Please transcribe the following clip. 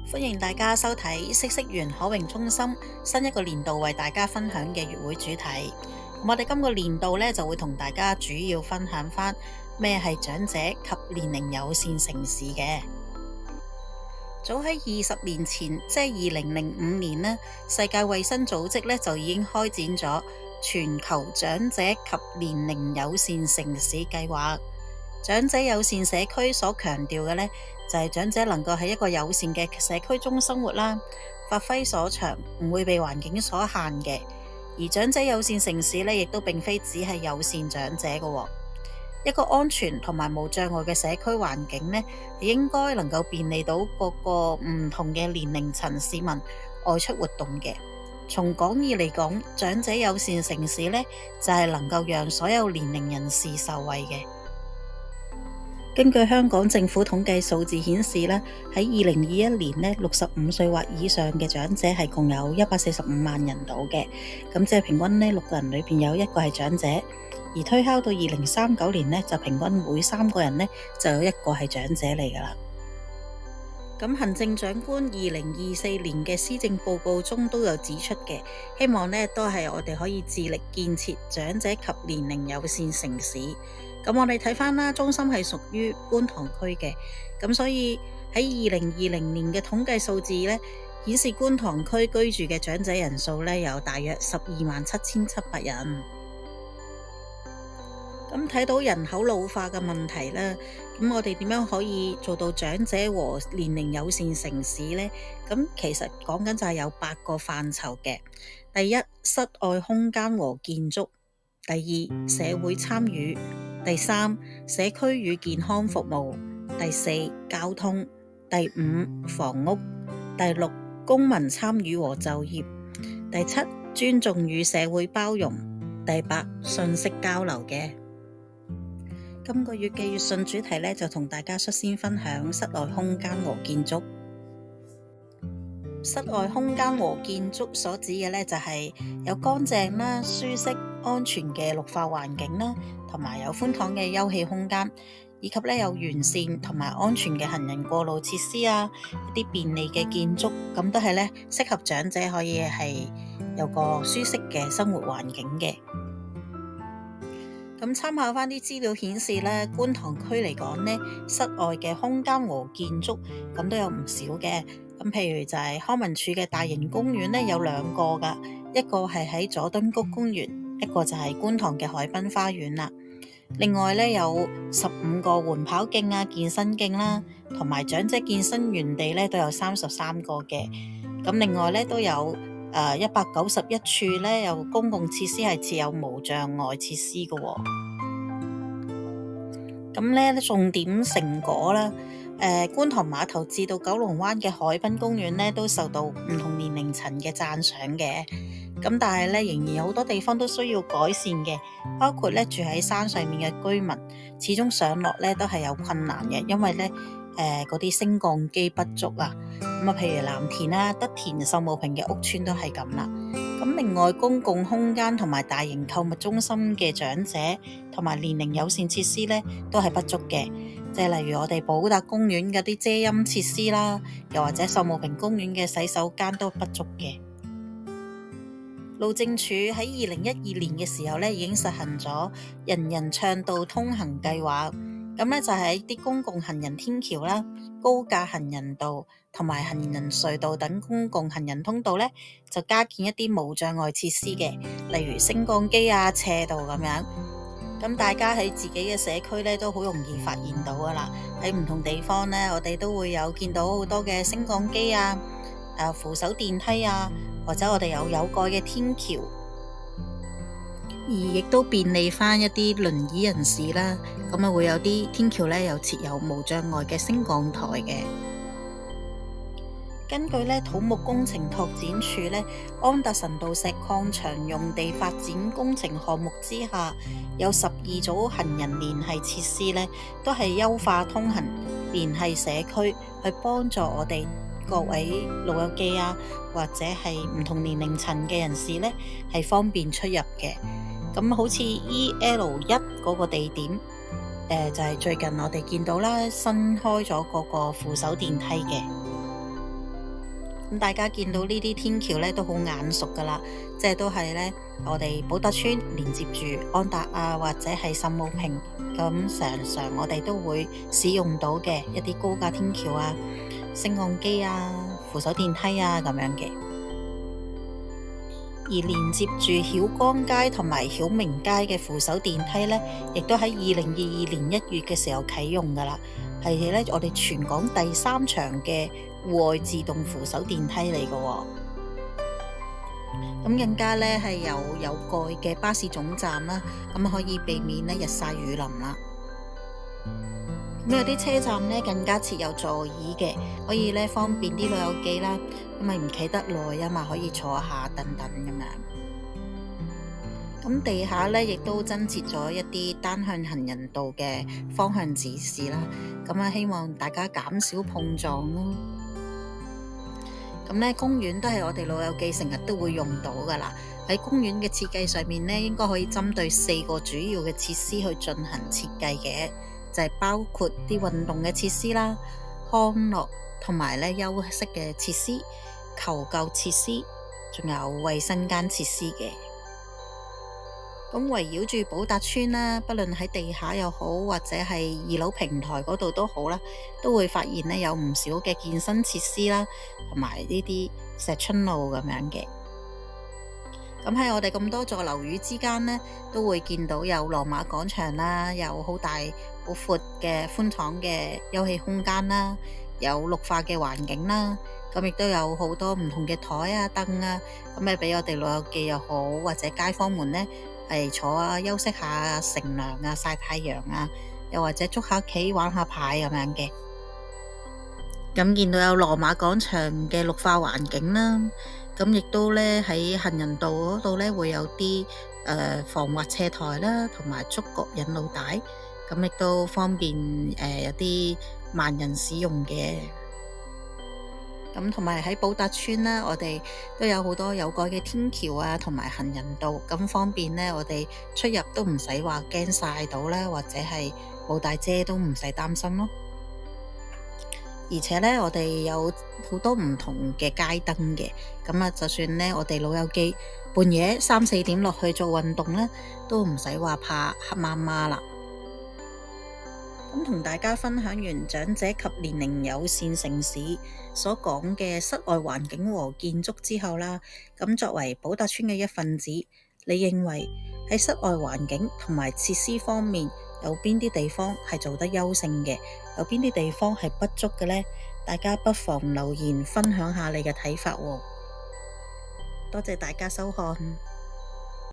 歡迎大家收睇嗇色園可榮中心新一個年度為大家分享嘅月會主題。我哋今個年度呢，就會同大家主要分享翻咩係長者及年齡友善城市嘅。早喺20年前，即係2005年呢，世界衛生組織呢就已經開展咗全球長者及年齡友善城市計劃。長者友善社區所強調嘅呢，就係長者能夠喺一個友善嘅社區中生活啦，發揮所長，唔會被環境所限嘅。而長者友善城市呢，亦都並非只係友善長者嘅。一個安全同埋無障礙嘅社區環境呢，係應該能夠便利到各個唔同嘅年齡層市民外出活動嘅。從廣義嚟講，長者友善城市呢，就係能夠讓所有年齡人士受惠嘅。根據香港政府統計數字顯示咧，喺2021年咧，65歲或以上嘅長者係共有145萬人度嘅，咁即係平均咧6個人裏邊有1個係長者，而推敲到2039年咧，就平均每3個人咧就有1個係長者嚟噶啦。咁行政長官2024年嘅施政報告中都有指出嘅，希望咧都係我哋可以致力建設長者及年齡友善城市。咁我哋睇翻啦，中心係屬於觀塘區嘅，咁所以喺2020年嘅統計數字咧，顯示觀塘區居住嘅長者人數咧有大約127700人。咁睇到人口老化嘅問題啦，咁我哋點樣可以做到長者和年齡友善城市呢？咁其實講緊就係有8個範疇嘅。第一，室外空間和建築；第二，社會參與；第三，社區與健康服務；第四，交通；第五，房屋；第六，公民參與和就業；第七，尊重與社會包容；第八，信息交流嘅。今個月嘅月訊主題呢，就同大家率先分享室內空間和建築。室外空間和建築所指嘅呢，就係有乾淨啦、舒適、安全嘅綠化環境啦，同埋有寬敞嘅休憩空間，以及呢有完善同埋安全嘅行人過路設施啊，一啲便利嘅建築，咁都係呢適合長者可以係有個舒適嘅生活環境嘅。咁參考翻啲資料顯示咧，觀塘區嚟講呢，室外嘅空間和建築咁都有唔少嘅。咁譬如就係康文署嘅大型公園呢，有2個噶，一個係喺佐敦谷公園，一個就係觀塘嘅海濱花園啦。另外呢，有15個緩跑徑啊、健身徑啦，同埋長者健身園地呢都有33個嘅。咁另外呢，都有191處咧有公共設施係設有無障礙設施嘅喎。咁咧重點成果啦，觀塘碼頭至到九龍灣嘅海濱公園咧都受到唔同年齡層嘅讚賞嘅。咁但係咧仍然有好多地方都需要改善嘅，包括咧住喺山上面嘅居民，始終上落咧都係有困難嘅，因為咧嗰啲升降機不足啊。咁啊，譬如藍田啊、德田、秀茂坪嘅屋邨都係咁啦。咁另外公共空間同埋大型購物中心嘅長者同埋年齡友善設施咧都係不足嘅，即係例如我哋寶達公園嗰啲遮陰設施啦，又或者秀茂坪公園嘅洗手間都不足嘅。路政署喺2012年嘅時候咧已經實行咗人人暢道通行計劃，咁咧就係啲公共行人天橋啦、高架行人道同埋行人隧道等公共行人通道咧，就加建一啲無障礙設施嘅，例如升降機啊、斜道咁樣。咁大家喺自己嘅社區咧都好容易發現到噶啦，喺唔同地方咧，我哋都會有見到好多嘅升降機啊、扶手電梯啊，或者我哋有蓋嘅天橋。而亦都便利翻一啲輪椅人士啦，咁啊會有啲天橋咧又設有無障礙嘅升降台嘅。根據咧土木工程拓展署咧安達臣道石礦場用地發展工程項目之下，有12組行人連繫設施咧，都係優化通行連繫社區，去幫助我哋各位老友記啊，或者係唔同年齡層嘅人士咧，係方便出入嘅。咁好似 EL1 嗰個地點，就係最近我哋見到啦，新開咗嗰個扶手電梯嘅。咁大家見到呢啲天橋呢都好眼熟噶啦，即係都係呢我哋寶達邨連接住安達啊，或者係秀茂坪，咁常我哋都會使用到嘅一啲高架天橋啊、升降機啊、扶手電梯啊咁樣嘅。而連接住曉光街同埋曉明街嘅扶手電梯呢，亦都喺2022年1月嘅時候啟用噶啦，係呢我哋全港第3長嘅戶外自動扶手電梯嚟嘅喎。咁更加呢係有蓋嘅巴士總站啦，咁可以避免呢日曬雨淋啦。咁有啲車站呢更加設有座椅嘅，可以呢方便啲老友記啦，咁咪唔企得耐啊嘛，可以坐下等等咁樣。咁地下呢亦都增設咗一啲單向行人道嘅方向指示啦，咁啊希望大家減少碰撞咯。咁呢公園都係我哋老友記成日都會用到噶啦。喺公園嘅設計上面呢，應該可以針對4個主要嘅設施去進行設計嘅，就係包括啲運動嘅設施啦、康樂同埋呢休息嘅設施、求救設施，仲有衛生間設施嘅。咁圍繞住寶達邨啦，不論喺地下又好，或者係2樓平台嗰度都好啦，都會發現呢有唔少嘅健身設施啦，同埋呢啲石春路咁樣嘅。咁喺我哋咁多座樓宇之間呢，都會見到有羅馬廣場啦，有好大好闊嘅寬敞嘅休憩空間啦，有綠化嘅環境啦，咁亦都有好多唔同嘅台啊、凳啊，咁咪俾我哋老友記又好，或者街坊們呢係坐啊、休息下、乘涼啊、曬太陽啊，又或者捉下棋、玩下牌咁樣嘅。咁見到有羅馬廣場嘅綠化環境啦，咁亦都呢喺行人道嗰度呢會有啲防滑斜台啦，同埋觸覺引路帶，咁亦都方便有啲慢人使用嘅。咁同埋喺寶達邨啦，我哋都有好多有蓋嘅天橋啊，同埋行人道，咁方便呢，我哋出入都唔使話驚曬到啦，或者係冇帶遮都唔使擔心咯。而且呢，我哋有好多唔同嘅街燈嘅，咁啊，就算呢，我哋老友記半夜3、4點落去做運動呢，都唔使話怕黑麻麻啦。咁同大家分享完長者及年齡友善城市所講嘅室外環境和建築之後啦，咁作為寶達邨嘅一份子，你認為喺室外環境同埋設施方面有邊啲地方係做得優勝嘅，有邊啲地方係不足嘅呢？大家不妨留言分享下你嘅睇法喎。多謝大家收看。